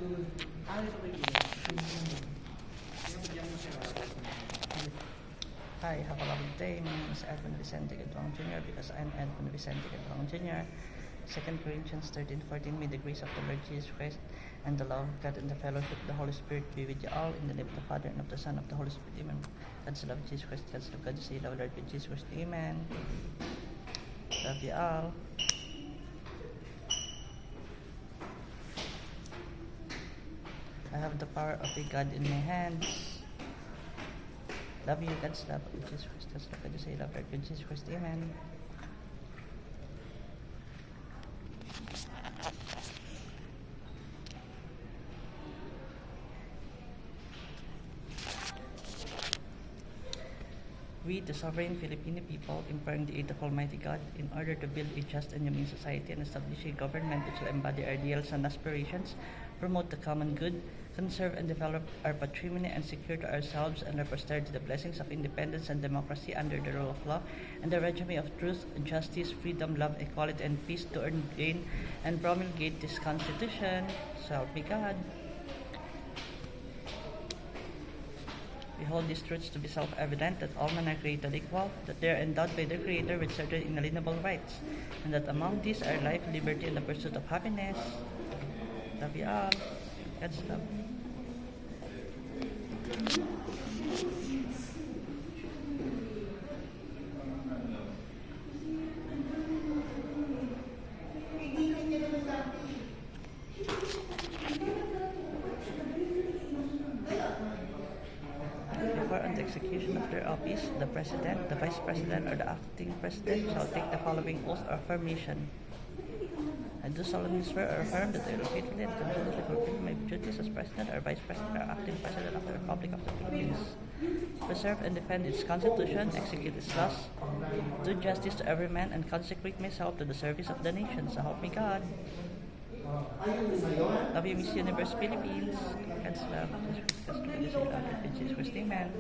Hi, have a lovely day. My name is Edwin Vicente Gadwang Jr. because I'm Edwin Vicente Gadwang Jr. 2 Corinthians 13:14. May the grace of the Lord Jesus Christ and the love of God and the fellowship of the Holy Spirit be with you all. In the name of the Father and of the Son and of the Holy Spirit. Amen. God's love, Jesus Christ. God's love, God. Say love, Lord, with Jesus Christ. Amen. Love you all. I have the power of a God in my hands. Love you, God's love, with Jesus Christ. God's love, God. Say love, Lord, with Jesus Christ. Amen. We, the sovereign Filipino people, imploring the aid of Almighty God in order to build a just and humane society and establish a government which will embody our ideals and aspirations, promote the common good, conserve and develop our patrimony, and secure to ourselves and our posterity the blessings of independence and democracy under the rule of law and the regime of truth, justice, freedom, love, equality, and peace to earn, gain, and promulgate this Constitution. So help me God. We hold these truths to be self-evident, that all men are created equal, that they are endowed by their Creator with certain inalienable rights, and that among these are life, liberty, and the pursuit of happiness. Love you all. God's love. On the execution of their office, the President, the Vice President, or the Acting President shall take the following oath or affirmation. I do solemnly swear or affirm that I will faithfully and conscientiously fulfill my duties as President or Vice President or Acting President of the Republic of the Philippines. Preserve and defend its Constitution, execute its laws, do justice to every man, and consecrate myself to the service of the nation. So help me God. Love you, Miss Universe Philippines. God's love. Jesus Christ. Jesus Christ. Amen.